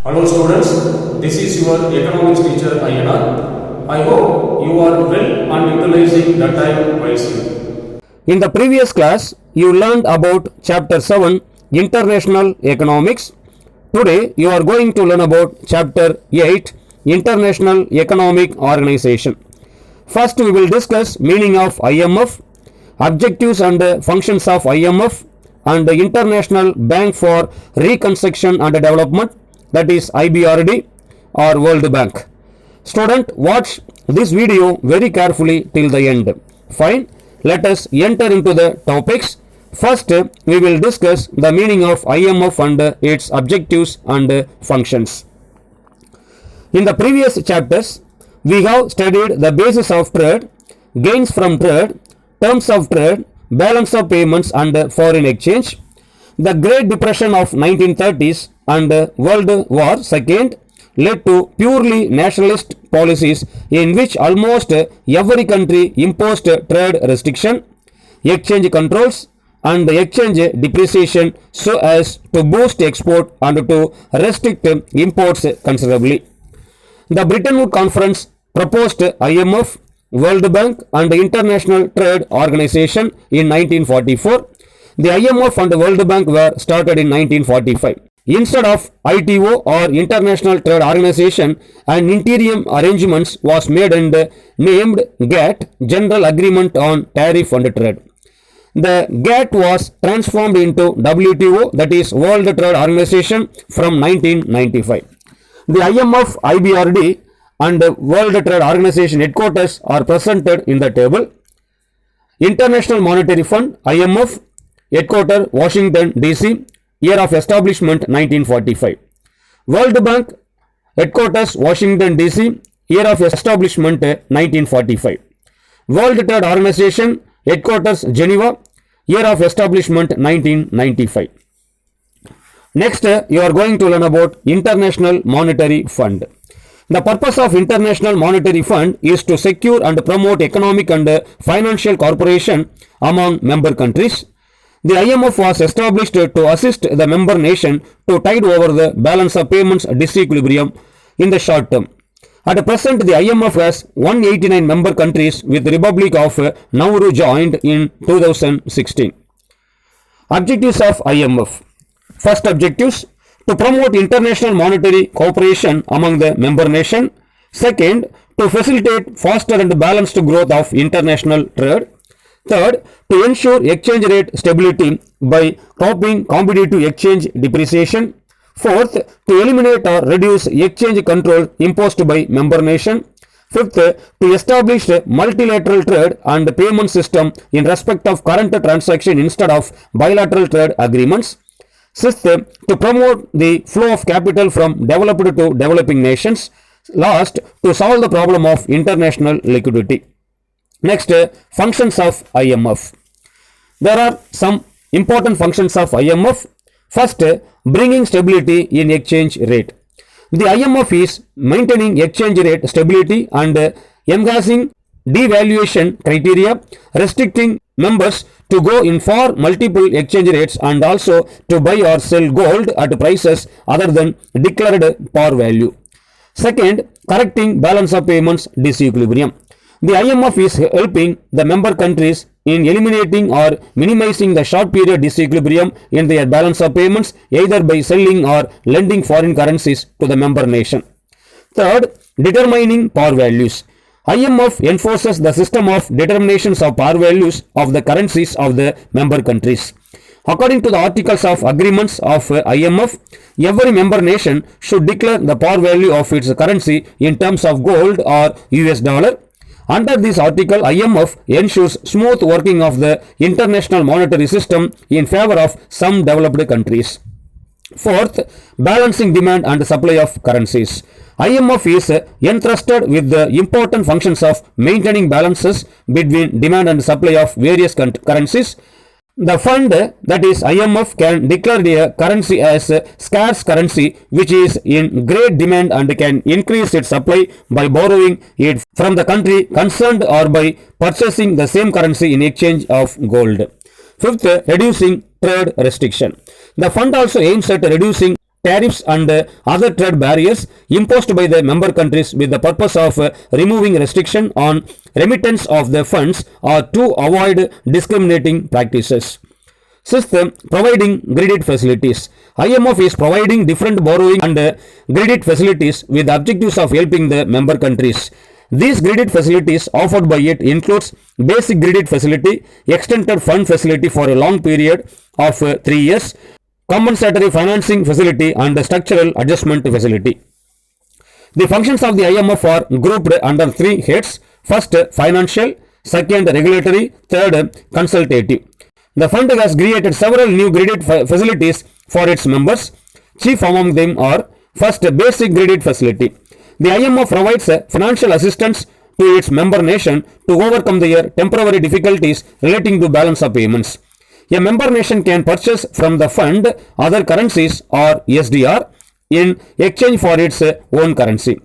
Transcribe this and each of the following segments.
Hello students, this is your economics teacher INR. I hope you are well and utilizing the time wisely. In the previous class, you learned about chapter 7, International Economics. Today, you are going to learn about chapter 8, International Economic Organization. First, we will discuss meaning of IMF, objectives and functions of IMF, and the International Bank for Reconstruction and Development, that is IBRD or World Bank. Student, watch this video very carefully till the end. Fine, let us enter into the topics. First, we will discuss the meaning of IMF and its objectives and functions. In the previous chapters, we have studied the basis of trade, gains from trade, terms of trade, balance of payments and foreign exchange. The Great Depression of 1930s and World War II led to purely nationalist policies in which almost every country imposed trade restriction, exchange controls and exchange depreciation so as to boost export and to restrict imports considerably. The Bretton Woods Conference proposed IMF, World Bank and International Trade Organization in 1944. The IMF and World Bank were started in 1945. Instead of ITO or International Trade Organization, an interim arrangements was made and named GATT, General Agreement on Tariff and Trade. The GATT was transformed into WTO, that is World Trade Organization, from 1995. The IMF, IBRD and World Trade Organization headquarters are presented in the table. International Monetary Fund, IMF, headquarters Washington DC, year of establishment 1945. World Bank, headquarters Washington DC, year of establishment 1945. World Trade Organization, headquarters Geneva, year of establishment 1995. Next, you are going to learn about International Monetary Fund. The purpose of International Monetary Fund is to secure and promote economic and financial cooperation among member countries. The IMF was established to assist the member nation to tide over the balance of payments disequilibrium in the short term. At present, the IMF has 189 member countries with the Republic of Nauru joined in 2016. Objectives of IMF. First objectives, to promote international monetary cooperation among the member nation. Second, to facilitate faster and balanced growth of international trade. Third, to ensure exchange rate stability by stopping competitive exchange depreciation. Fourth, to eliminate or reduce exchange control imposed by member nation. Fifth, to establish multilateral trade and payment system in respect of current transaction instead of bilateral trade agreements. Sixth, to promote the flow of capital from developed to developing nations. Last, to solve the problem of international liquidity. Next, functions of IMF. There are some important functions of IMF. First, bringing stability in exchange rate. The IMF is maintaining exchange rate stability and enhancing devaluation criteria, restricting members to go in for multiple exchange rates and also to buy or sell gold at prices other than declared par value. Second, correcting balance of payments disequilibrium. The IMF is helping the member countries in eliminating or minimizing the short period disequilibrium in their balance of payments either by selling or lending foreign currencies to the member nation. Third, determining par values. IMF enforces the system of determinations of par values of the currencies of the member countries. According to the articles of agreements of IMF, every member nation should declare the par value of its currency in terms of gold or US dollar. Under this article, IMF ensures smooth working of the international monetary system in favor of some developed countries. Fourth, balancing demand and supply of currencies. IMF is entrusted with the important functions of maintaining balances between demand and supply of various currencies. The fund, that is IMF, can declare a currency as scarce currency which is in great demand and can increase its supply by borrowing it from the country concerned or by purchasing the same currency in exchange of gold. Fifth, reducing trade restriction. The fund also aims at reducing tariffs and other trade barriers imposed by the member countries with the purpose of removing restriction on remittance of the funds or to avoid discriminating practices. Sixth, providing credit facilities. IMF is providing different borrowing and credit facilities with the objectives of helping the member countries. These credit facilities offered by it includes basic credit facility, extended fund facility for a long period of 3 years, compensatory financing facility and the structural adjustment facility. The functions of the IMF are grouped under 3 heads. First, financial, second, regulatory, third, consultative. The fund has created several new credit facilities for its members. Chief among them are: first, basic credit facility. The IMF provides financial assistance to its member nation to overcome their temporary difficulties relating to balance of payments. A member nation can purchase from the fund other currencies or SDR in exchange for its own currency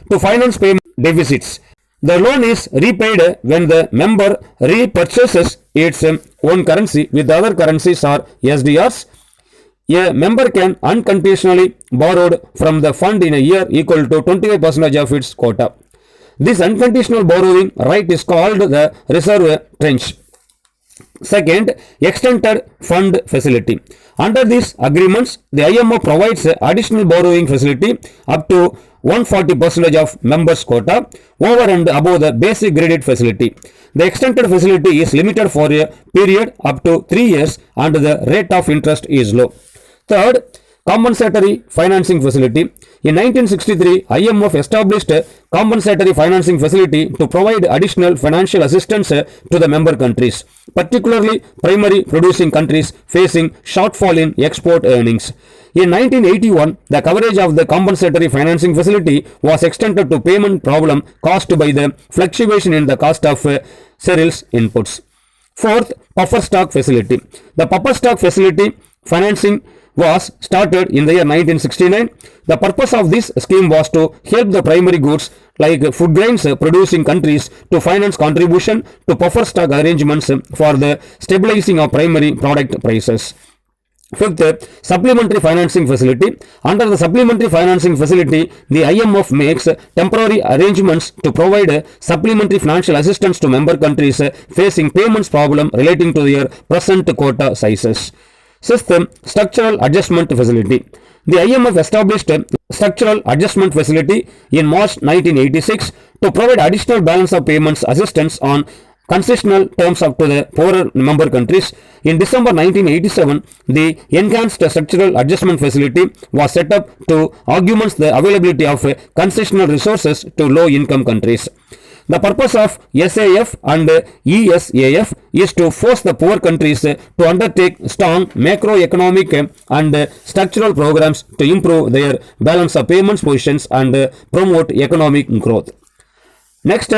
to finance payment deficits. The loan is repaid when the member repurchases its own currency with other currencies or SDRs. A member can unconditionally borrow from the fund in a year equal to 25% of its quota. This unconditional borrowing right is called the reserve tranche. Second, extended fund facility. Under these agreements, the IMF provides additional borrowing facility up to 140% of members' quota over and above the basic credit facility. The extended facility is limited for a period up to 3 years and the rate of interest is low. Third, compensatory financing facility. In 1963, IMF established a compensatory financing facility to provide additional financial assistance to the member countries, particularly primary producing countries facing shortfall in export earnings. In 1981, the coverage of the compensatory financing facility was extended to payment problem caused by the fluctuation in the cost of cereals inputs. Fourth, buffer stock facility. The buffer stock facility financing was started in the year 1969. The purpose of this scheme was to help the primary goods like food grains producing countries to finance contribution to buffer stock arrangements for the stabilizing of primary product prices. Fifth, supplementary financing facility. Under the supplementary financing facility, the IMF makes temporary arrangements to provide supplementary financial assistance to member countries facing payments problem relating to their present quota sizes. Sixth, structural adjustment facility. The IMF established a structural adjustment facility in March 1986 to provide additional balance of payments assistance on concessional terms up to the poorer member countries. In December 1987, the enhanced structural adjustment facility was set up to augment the availability of concessional resources to low-income countries. The purpose of SAF and ESAF is to force the poor countries to undertake strong macroeconomic and structural programs to improve their balance of payments positions and promote economic growth. Next,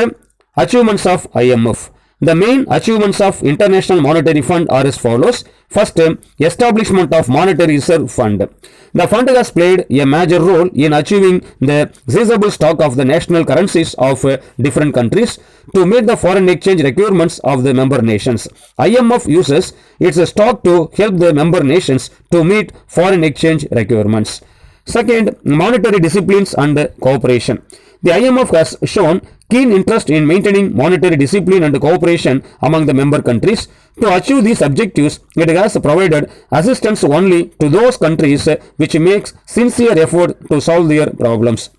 achievements of IMF. The main achievements of International Monetary Fund are as follows. First, establishment of Monetary Reserve Fund. The fund has played a major role in achieving the seizable stock of the national currencies of different countries to meet the foreign exchange requirements of the member nations. IMF uses its stock to help the member nations to meet foreign exchange requirements. Second, monetary disciplines and cooperation. The IMF has shown keen interest in maintaining monetary discipline and cooperation among the member countries. To achieve these objectives, it has provided assistance only to those countries which makes sincere effort to solve their problems.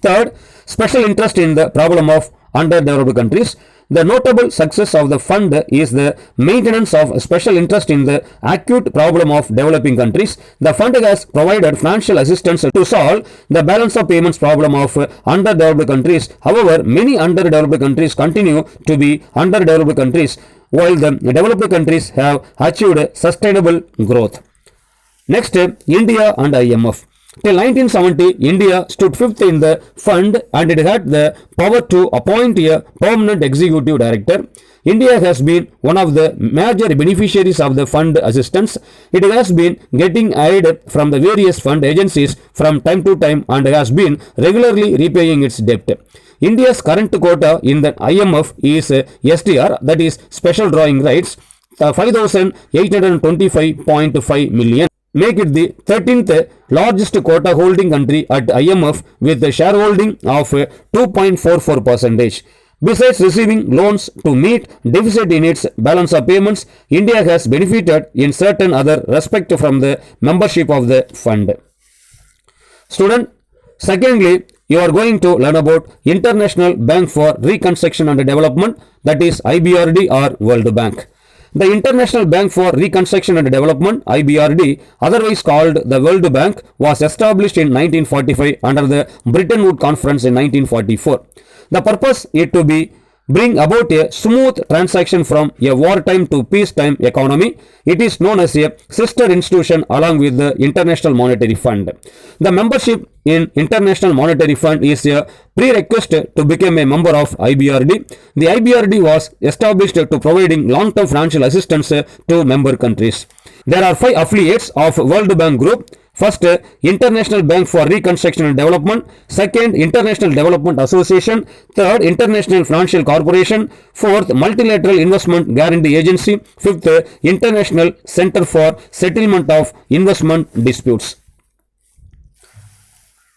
Third, special interest in the problem of underdeveloped countries. The notable success of the fund is the maintenance of special interest in the acute problem of developing countries. The fund has provided financial assistance to solve the balance of payments problem of underdeveloped countries. However, many underdeveloped countries continue to be underdeveloped countries, while the developed countries have achieved sustainable growth. Next, India and IMF. Till 1970, India stood fifth in the fund and it had the power to appoint a permanent executive director. India has been one of the major beneficiaries of the fund assistance. It has been getting aid from the various fund agencies from time to time and has been regularly repaying its debt. India's current quota in the IMF is SDR, that is special drawing rights, 5,825.5 million. make it the 13th largest quota holding country at IMF with a shareholding of 2.44%. Besides receiving loans to meet deficit in its balance of payments, India has benefited in certain other respect from the membership of the fund. Student, secondly, you are going to learn about International Bank for Reconstruction and Development, that is IBRD or World Bank. The International Bank for Reconstruction and Development, IBRD, otherwise called the World Bank, was established in 1945 under the Bretton Woods Conference in 1944. The purpose is to bring about a smooth transaction from a wartime to peacetime economy. It is known as a sister institution along with the International Monetary Fund. The membership in International Monetary Fund is a prerequisite to become a member of IBRD. The IBRD was established to providing long-term financial assistance to member countries. There are 5 affiliates of World Bank Group. First, International Bank for Reconstruction and Development. Second, International Development Association. Third, International Financial Corporation. Fourth, Multilateral Investment Guarantee Agency. Fifth, International Center for Settlement of Investment Disputes.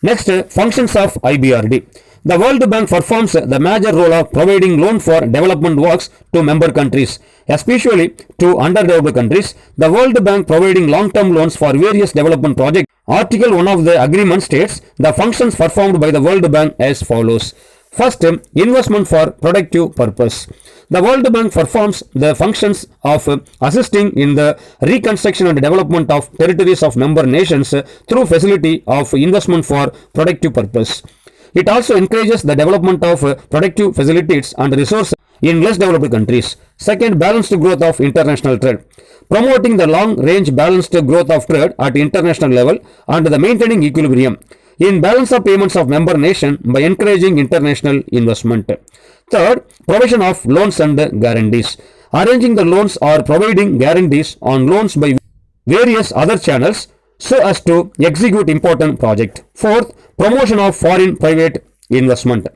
Next, functions of IBRD. The World Bank performs the major role of providing loan for development works to member countries, especially to underdeveloped countries. The World Bank providing long-term loans for various development projects. Article 1 of the agreement states the functions performed by the World Bank as follows. First, investment for productive purpose. The World Bank performs the functions of assisting in the reconstruction and development of territories of member nations through facility of investment for productive purpose. It also encourages the development of productive facilities and resources in less developed countries. Second, balanced growth of international trade. Promoting the long-range balanced growth of trade at international level and the maintaining equilibrium in balance of payments of member nation by encouraging international investment. Third, provision of loans and guarantees. Arranging the loans or providing guarantees on loans by various other channels so as to execute important project. Fourth, promotion of foreign private investment.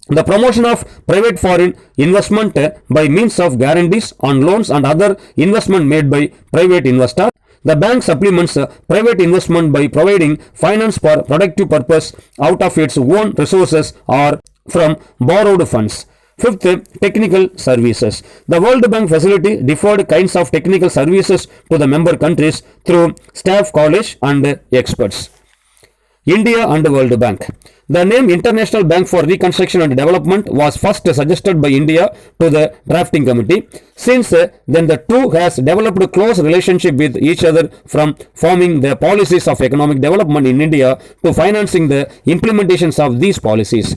The promotion of private foreign investment by means of guarantees on loans and other investment made by private investors. The bank supplements private investment by providing finance for productive purpose out of its own resources or from borrowed funds. Fifth, technical services. The World Bank facility different kinds of technical services to the member countries through staff college and experts. India and World Bank. The name International Bank for Reconstruction and Development was first suggested by India to the drafting committee. Since then the two has developed a close relationship with each other from forming the policies of economic development in India to financing the implementations of these policies.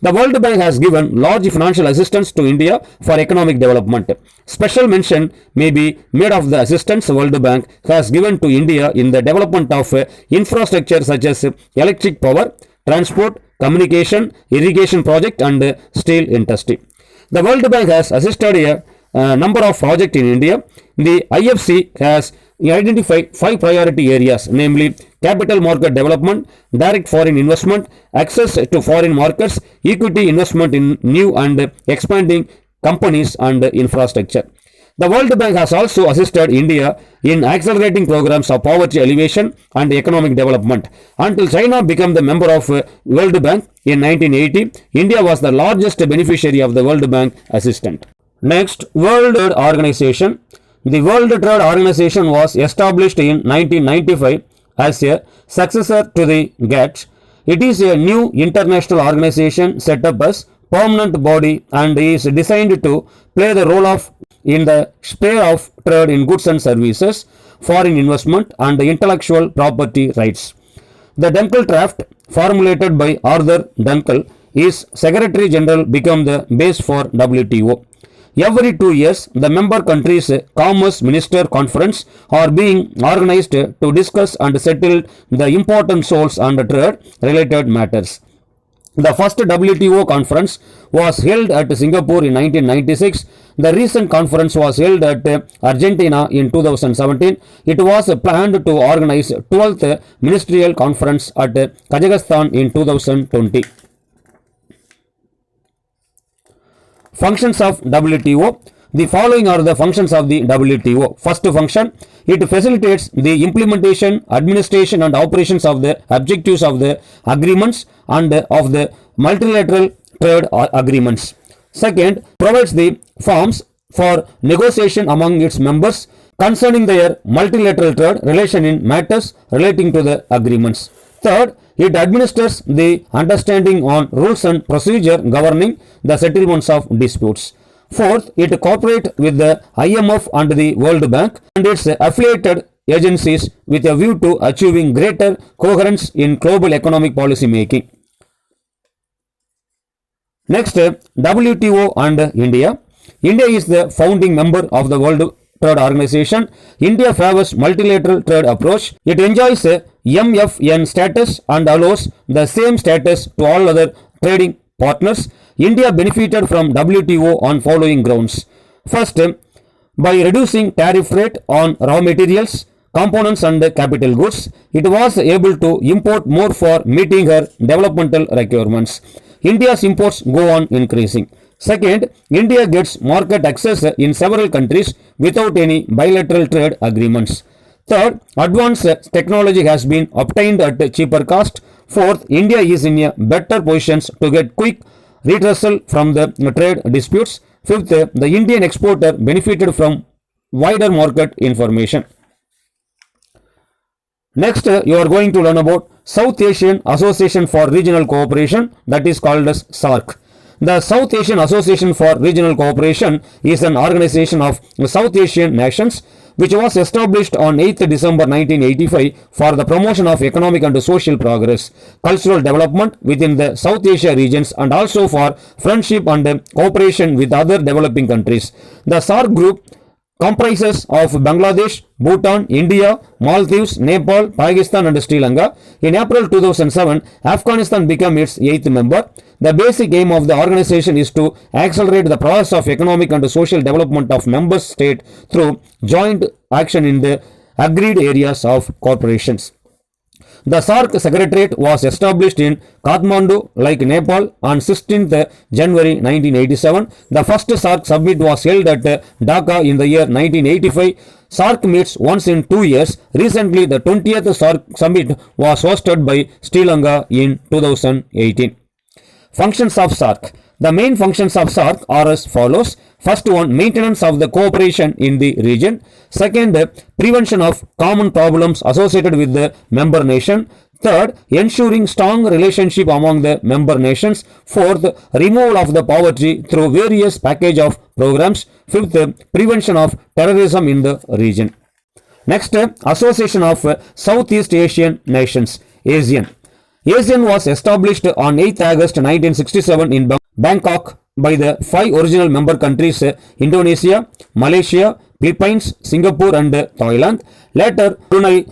The World Bank has given large financial assistance to India for economic development. Special mention may be made of the assistance World Bank has given to India in the development of infrastructure such as electric power, transport, communication, irrigation project and steel industry. The World Bank has assisted a number of projects in India. The IFC has identified 5 priority areas, namely capital market development, direct foreign investment, access to foreign markets, equity investment in new and expanding companies and infrastructure. The World Bank has also assisted India in accelerating programs of poverty alleviation and economic development. Until China became the member of World Bank in 1980, India was the largest beneficiary of the World Bank assistance. Next, World Trade Organization. The World Trade Organization was established in 1995 as a successor to the GATT. It is a new international organization set up as permanent body and is designed to play the role of in the sphere of trade in goods and services, foreign investment and intellectual property rights. The Dunkel draft, formulated by Arthur Dunkel, is Secretary General become the base for WTO. Every 2 years, the member countries' Commerce Minister Conference are being organized to discuss and settle the important source and trade related matters. The first WTO conference was held at Singapore in 1996. The recent conference was held at Argentina in 2017. It was planned to organize 12th Ministerial Conference at Kazakhstan in 2020. Functions of WTO. The following are the functions of the WTO. First function, it facilitates the implementation, administration and operations of the objectives of the agreements and of the multilateral trade agreements. Second, provides the forms for negotiation among its members concerning their multilateral trade relation in matters relating to the agreements. Third, it administers the understanding on rules and procedure governing the settlements of disputes. Fourth, it cooperates with the IMF and the World Bank and its affiliated agencies with a view to achieving greater coherence in global economic policy making. Next, WTO and India. India is the founding member of the World Trade Organization. India favors multilateral trade approach. It enjoys a MFN status and allows the same status to all other trading partners. India benefited from WTO on following grounds. First, by reducing tariff rate on raw materials, components and capital goods, it was able to import more for meeting her developmental requirements. India's imports go on increasing. Second, India gets market access in several countries without any bilateral trade agreements. Third, advanced technology has been obtained at a cheaper cost. Fourth, India is in a better position to get quick redressal from the trade disputes. Fifth, the Indian exporter benefited from wider market information. Next, you are going to learn about South Asian Association for Regional Cooperation, that is called as SAARC. The South Asian Association for Regional Cooperation is an organization of South Asian nations which was established on 8th December 1985 for the promotion of economic and social progress, cultural development within the South Asia regions and also for friendship and cooperation with other developing countries. The SAARC group comprises of Bangladesh, Bhutan, India, Maldives, Nepal, Pakistan and Sri Lanka. In April 2007, Afghanistan became its 8th member. The basic aim of the organization is to accelerate the process of economic and social development of member states through joint action in the agreed areas of cooperations. The SAARC Secretariat was established in Kathmandu, like Nepal, on 16th January 1987. The first SAARC summit was held at Dhaka in the year 1985. SAARC meets once in 2 years. Recently, the 20th SAARC summit was hosted by Sri Lanka in 2018. Functions of SAARC. The main functions of SAARC are as follows. First one, maintenance of the cooperation in the region. Second, prevention of common problems associated with the member nation. Third, ensuring strong relationship among the member nations. Fourth, removal of the poverty through various package of programs. Fifth, prevention of terrorism in the region. Next, Association of Southeast Asian Nations, ASEAN. ASEAN was established on 8th August 1967 in Bangkok by the 5 original member countries Indonesia, Malaysia, Philippines, Singapore and Thailand. Later, Brunei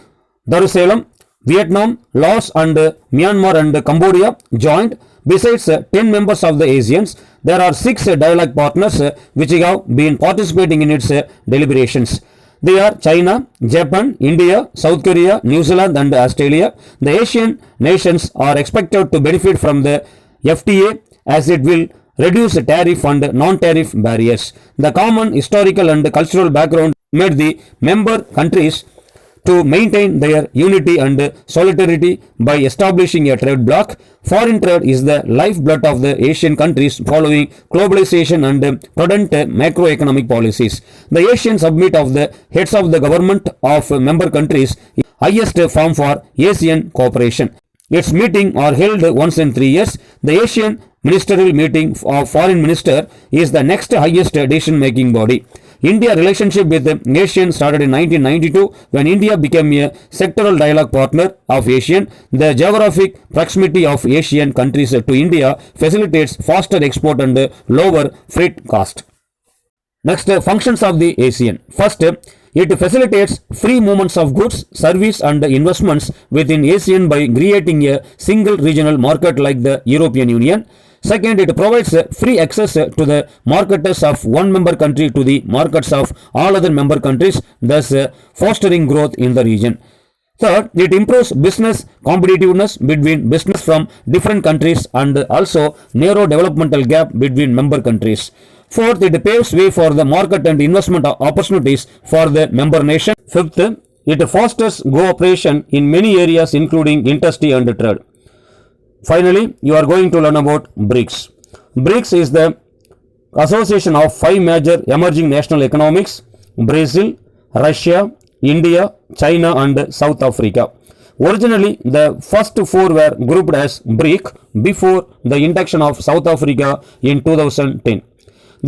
Darussalam, Vietnam, Laos and Myanmar and Cambodia joined. Besides 10 members of the ASEAN, there are 6 dialogue partners which have been participating in its deliberations. They are China, Japan, India, South Korea, New Zealand and Australia. The Asian nations are expected to benefit from the FTA as it will reduce tariff and non-tariff barriers. The common historical and cultural background made the member countries to maintain their unity and solidarity by establishing a trade bloc. Foreign trade is the lifeblood of the Asian countries following globalization and prudent macroeconomic policies. The Asian Summit of the heads of the government of member countries is the highest form for Asian cooperation. Its meetings are held once in 3 years. The Asian Ministerial Meeting of Foreign Minister is the next highest decision-making body. India relationship with the ASEAN started in 1992 when India became a sectoral dialogue partner of ASEAN. The geographic proximity of Asian countries to India facilitates faster export and lower freight cost. Next, functions of the ASEAN. First, it facilitates free movements of goods, service and investments within ASEAN by creating a single regional market like the European Union. Second, it provides free access to the markets of one member country to the markets of all other member countries, thus fostering growth in the region. Third, it improves business competitiveness between business from different countries and also narrow developmental gap between member countries. Fourth, it paves way for the market and investment opportunities for the member nation. Fifth, it fosters cooperation in many areas including industry and trade. Finally, you are going to learn about BRICS. BRICS is the association of 5 major emerging national economics: Brazil, Russia, India, China and South Africa. Originally, the first 4 were grouped as BRIC before the induction of South Africa in 2010.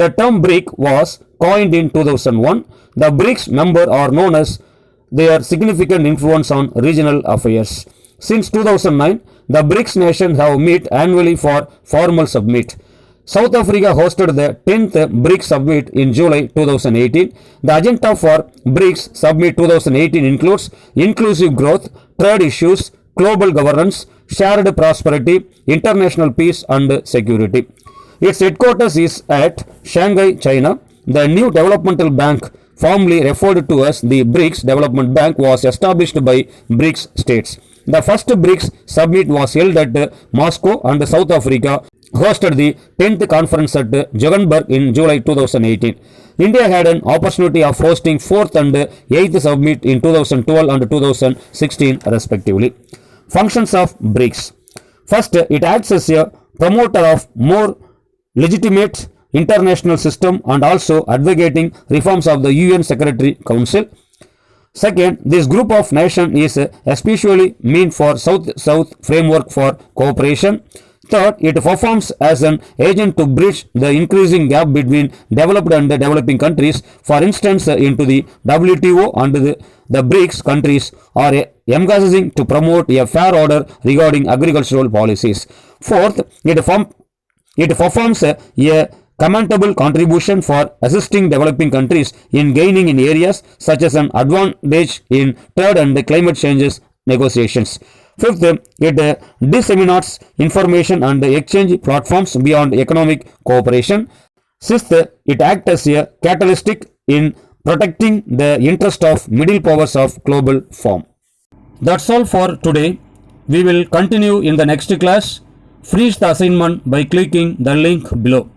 The term BRIC was coined in 2001. The BRICS members are known as their significant influence on regional affairs. Since 2009, the BRICS nations have met annually for formal summit. South Africa hosted the 10th BRICS Summit in July 2018. The agenda for BRICS Summit 2018 includes inclusive growth, trade issues, global governance, shared prosperity, international peace and security. Its headquarters is at Shanghai, China. The new developmental bank, formerly referred to as the BRICS Development Bank, was established by BRICS states. The first BRICS Summit was held at Moscow and South Africa hosted the 10th conference at Johannesburg in July 2018. India had an opportunity of hosting 4th and 8th summit in 2012 and 2016 respectively. Functions of BRICS. First, it acts as a promoter of more legitimate international system and also advocating reforms of the UN Security Council. Second, this group of nations is especially meant for South-South framework for cooperation. Third, it performs as an agent to bridge the increasing gap between developed and developing countries. For instance, into the WTO and the BRICS countries are emphasizing to promote a fair order regarding agricultural policies. Fourth, it performs a commendable contribution for assisting developing countries in gaining in areas such as an advantage in trade and climate changes negotiations. Fifth, it disseminates information and exchange platforms beyond economic cooperation. Sixth, it acts as a catalyst in protecting the interest of middle powers of global form. That's all for today. We will continue in the next class. Finish the assignment by clicking the link below.